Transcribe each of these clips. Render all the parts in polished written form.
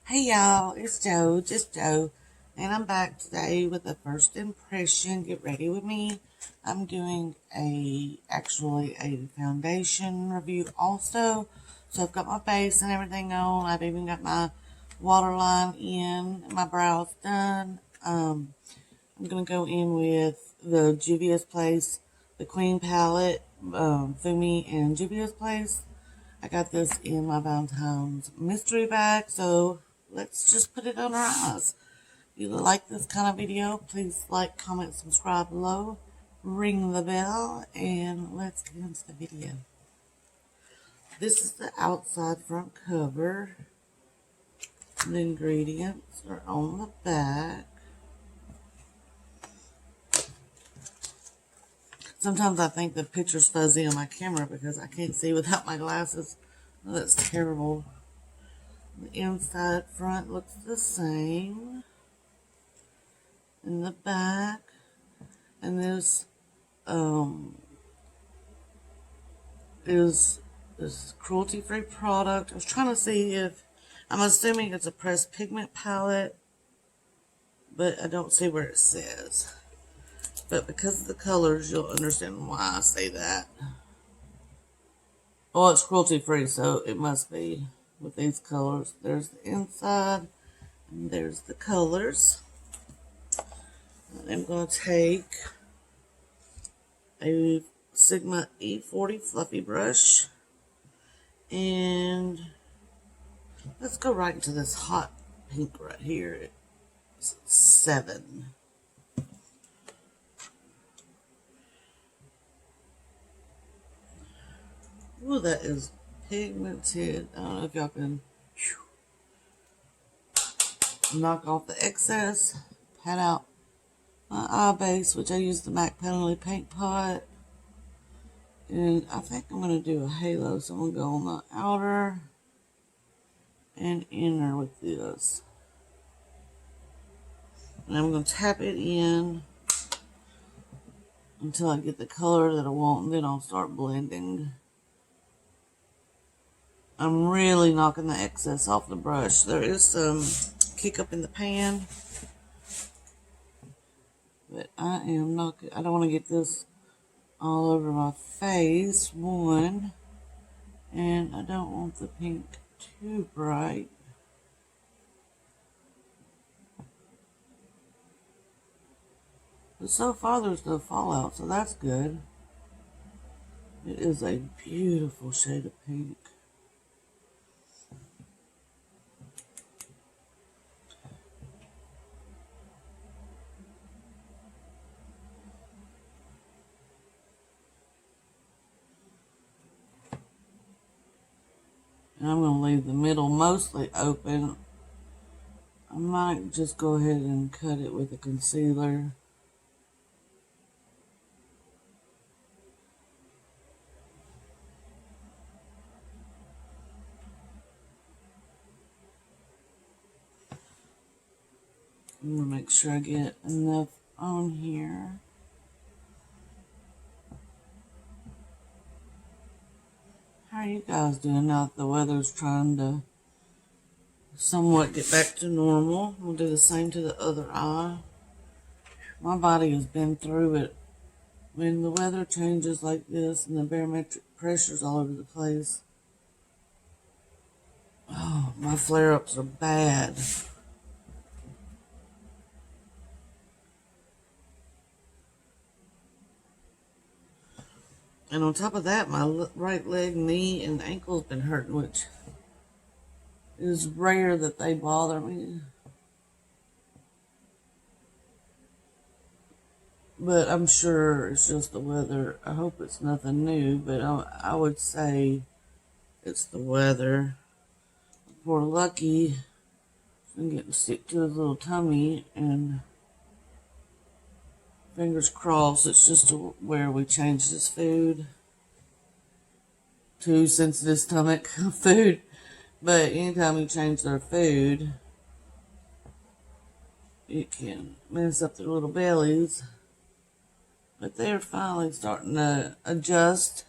Hey y'all, it's just Joe, and I'm back today with a first impression. Get ready with me. I'm doing actually a foundation review also. So I've got my base and everything on. I've even got my waterline in, my brows done. I'm gonna go in with the Juvia's Place, the Queen palette, Fumi and Juvia's Place. I got this in my Valentine's mystery bag, so let's just put it on our eyes. If you like this kind of video, please like, comment, subscribe below, ring the bell, and let's get into the video. This is the outside front cover. The ingredients are on the back. Sometimes I think the picture's fuzzy on my camera because I can't see without my glasses. Oh, that's terrible. The inside front looks the same. In the back. And this is this cruelty-free product. I was trying to see if, I'm assuming it's a pressed pigment palette, but I don't see where it says. But because of the colors, you'll understand why I say that. Well, it's cruelty-free, so it must be with these colors. There's the inside, and there's the colors. I'm going to take a Sigma E40 fluffy brush, and let's go right into this hot pink right here. It's 7. Ooh, that is pigmented. I don't know if y'all can knock off the excess, pat out my eye base, which I use the MAC Penalty Paint Pot. And I think I'm going to do a halo, so I'm going to go on the outer and inner with this. And I'm going to tap it in until I get the color that I want, and then I'll start blending. I'm really knocking the excess off the brush. There is some kick up in the pan, but I am knocking. I don't want to get this all over my face, one, and I don't want the pink too bright. But so far there's no fallout, so that's good. It is a beautiful shade of pink. And I'm going to leave the middle mostly open. I might just go ahead and cut it with a concealer. I'm going to make sure I get enough on here. How are you guys doing now that the weather's trying to somewhat get back to normal? We'll do the same to the other eye. My body has been through it. When the weather changes like this and the barometric pressure's all over the place, oh, my flare-ups are bad. And on top of that, my right leg, knee, and ankle's been hurting, which is rare that they bother me. But I'm sure it's just the weather. I hope it's nothing new, but I would say it's the weather. Poor Lucky, I'm getting sick to his little tummy, and fingers crossed it's just where we changed his food to sensitive stomach food. But anytime you change their food, it can mess up their little bellies. But they're finally starting to adjust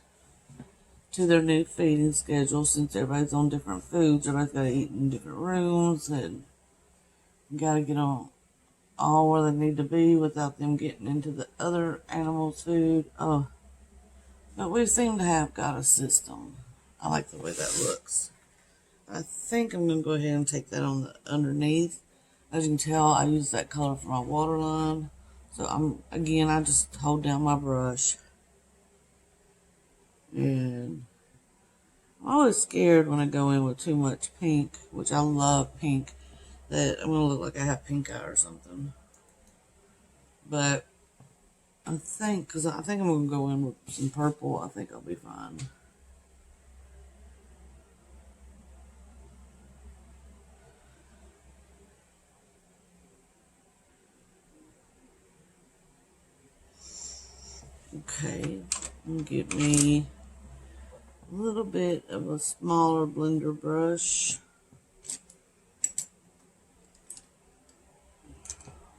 to their new feeding schedule since everybody's on different foods. Everybody's got to eat in different rooms and got to get them all where they need to be without them getting into the other animals' food. Oh, but we seem to have got a system. I like the way that looks. I think I'm going to go ahead and take that on the underneath. As you can tell, I use that color for my waterline. So I just hold down my brush. And I'm always scared when I go in with too much pink, which I love pink, that I'm going to look like I have pink eye or something. But I think I'm going to go in with some purple. I think I'll be fine. Okay, get me a little bit of a smaller blender brush.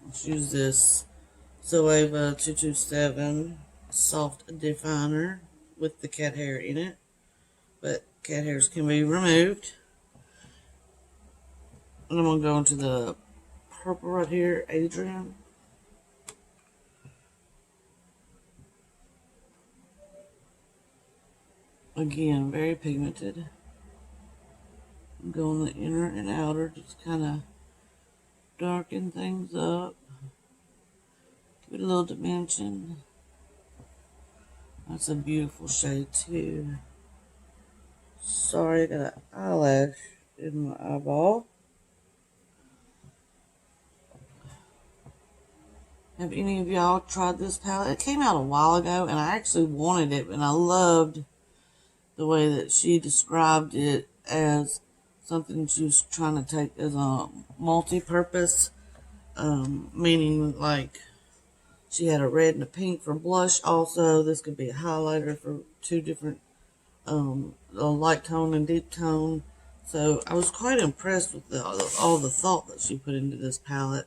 Let's use this Zoeva 227 soft definer with the cat hair in it, but cat hairs can be removed. And I'm going to go into the purple right here, Adrian. Again, very pigmented. Go on the inner and outer, just kind of darken things up. Give it a little dimension. That's a beautiful shade too. Sorry, I got an eyelash in my eyeball. Have any of y'all tried this palette? It came out a while ago and I actually wanted it, and I loved the way that she described it as something she was trying to take as a multi-purpose, meaning like she had a red and a pink for blush. Also, this could be a highlighter for two different, a light tone and deep tone. So I was quite impressed with all the thought that she put into this palette.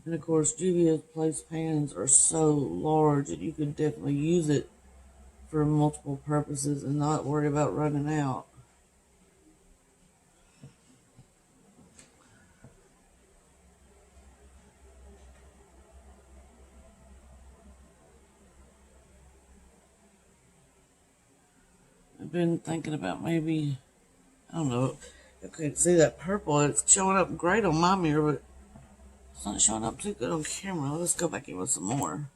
And of course, Juvia's place pans are so large that you could definitely use it for multiple purposes and not worry about running out. I've been thinking about maybe, I don't know, okay, see that purple, it's showing up great on my mirror, but it's not showing up too good on camera. Let's go back in with some more.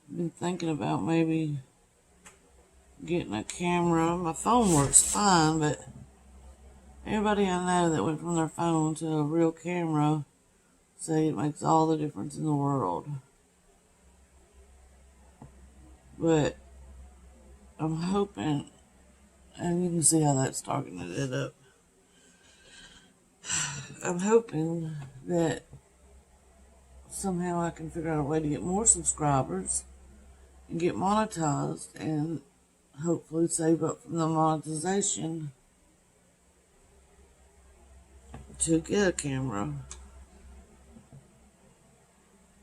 I've been thinking about maybe getting a camera. My phone works fine, but everybody I know that went from their phone to a real camera say it makes all the difference in the world. But I'm hoping, and you can see how that's darkening it up. I'm hoping that somehow I can figure out a way to get more subscribers and get monetized and hopefully save up from the monetization to get a camera.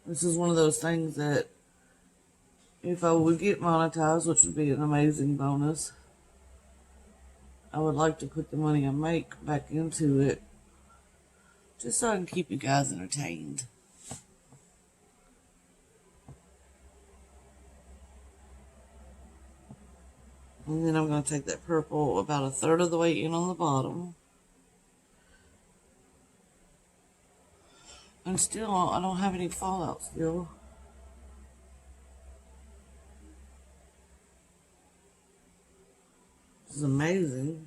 This is one of those things that if I would get monetized, which would be an amazing bonus, I would like to put the money I make back into it just so I can keep you guys entertained. And then I'm going to take that purple about a third of the way in on the bottom. And still, I don't have any fallout still. This is amazing.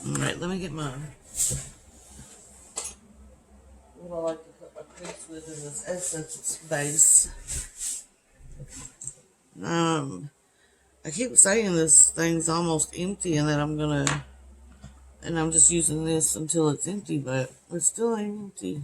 Alright, let me get my, what I like to put my crease with in this Essence base. I keep saying this thing's almost empty and that I'm just using this until it's empty, but it still ain't empty.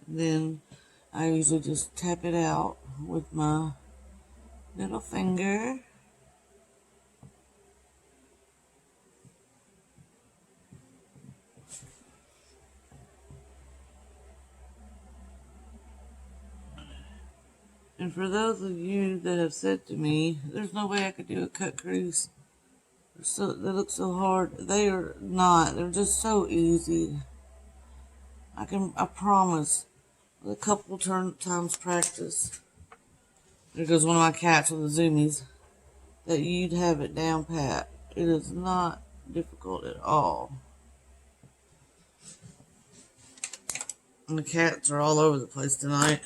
Then I usually just tap it out with my little finger. And for those of you that have said to me, there's no way I could do a cut crease. They look so hard. They are not. They're just so easy. I promise, with a couple times practice, there goes one of my cats with the zoomies, that you'd have it down pat. It is not difficult at all. And the cats are all over the place tonight.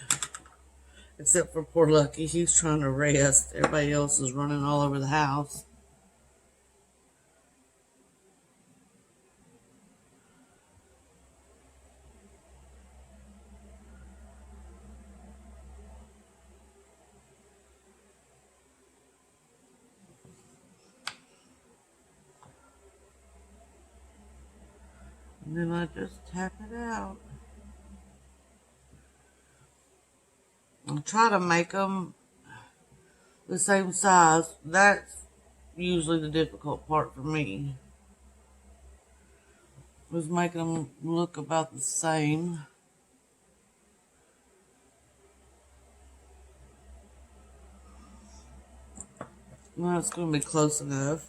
Except for poor Lucky. He's trying to rest. Everybody else is running all over the house. And then I just tap it out. I'll try to make them the same size. That's usually the difficult part for me, was making them look about the same. Well, it's going to be close enough.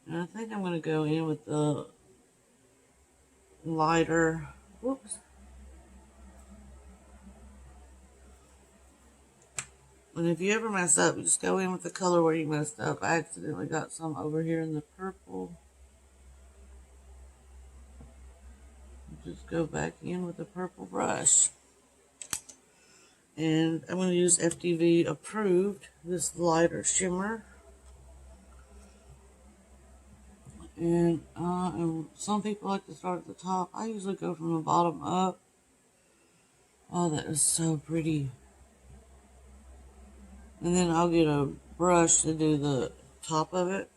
And I think I'm going to go in with the lighter. Whoops. And if you ever mess up, you just go in with the color where you messed up. I accidentally got some over here in the purple. Just go back in with the purple brush. And I'm going to use FTV approved, this lighter shimmer. And some people like to start at the top. I usually go from the bottom up. Oh, that is so pretty. And then I'll get a brush to do the top of it.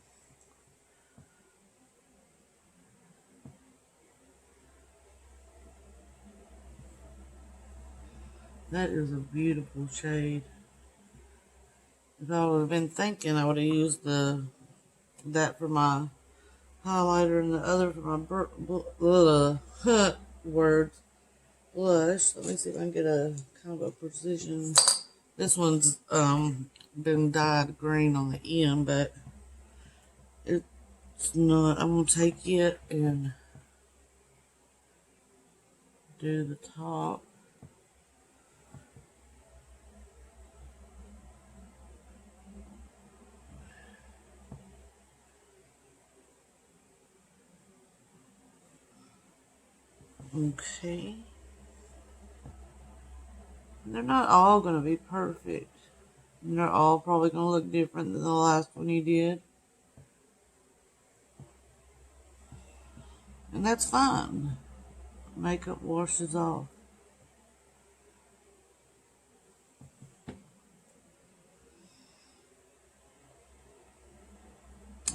That is a beautiful shade. If I would have been thinking, I would have used that for my highlighter and the other for my words blush. Let me see if I can get a kind of a precision. This one's been dyed green on the end, but it's not. I'm gonna take it and do the top. Okay. They're not all going to be perfect. And they're all probably going to look different than the last one you did. And that's fine. Makeup washes off.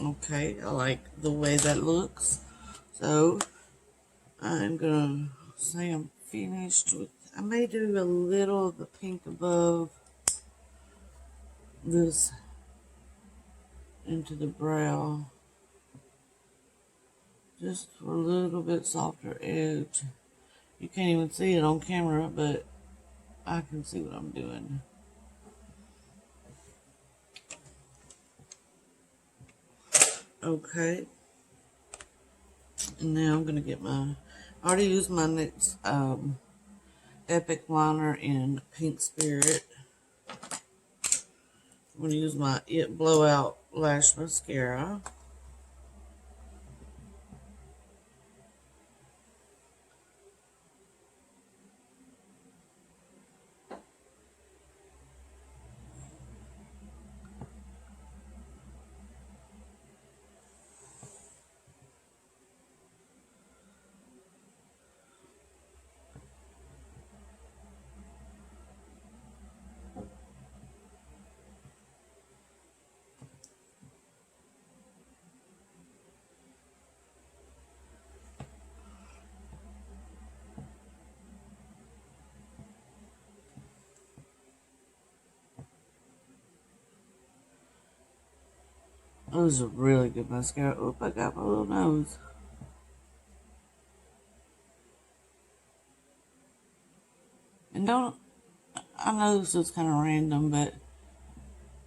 Okay, I like the way that looks. So, I'm going to say I'm finished with, I may do a little of the pink above this into the brow. Just for a little bit softer edge. You can't even see it on camera, but I can see what I'm doing. Okay. And now I'm going to get I already used my next Epic liner in Pink Spirit. I'm going to use my Blowout Lash Mascara. That was a really good mascara. Oop, I got my little nose. And I know this is kind of random, but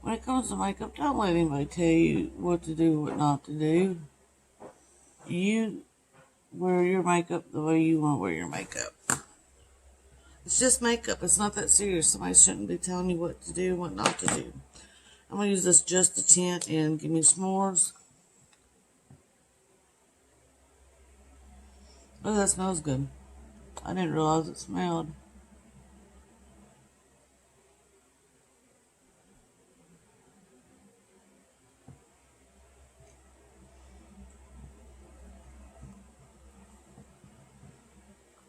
when it comes to makeup, don't let anybody tell you what to do, what not to do. You wear your makeup the way you want to wear your makeup. It's just makeup. It's not that serious. Somebody shouldn't be telling you what to do and what not to do. I'm going to use this just to tint and give me s'mores. Oh, that smells good. I didn't realize it smelled.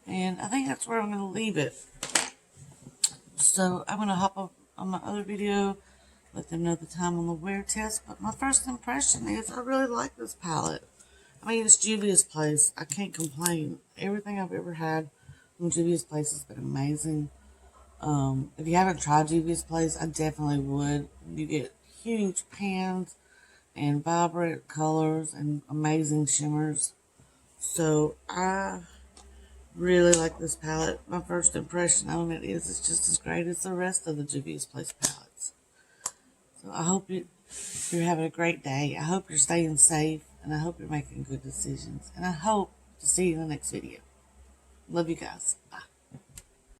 And I think that's where I'm going to leave it. So I'm going to hop up on my other video, let them know the time on the wear test. But my first impression is I really like this palette. I mean, it's Juvia's Place. I can't complain. Everything I've ever had from Juvia's Place has been amazing. If you haven't tried Juvia's Place, I definitely would. You get huge pans and vibrant colors and amazing shimmers. So I really like this palette. My first impression on it is it's just as great as the rest of the Juvia's Place palettes. So I hope you're having a great day. I hope you're staying safe, and I hope you're making good decisions. And I hope to see you in the next video. Love you guys. Bye.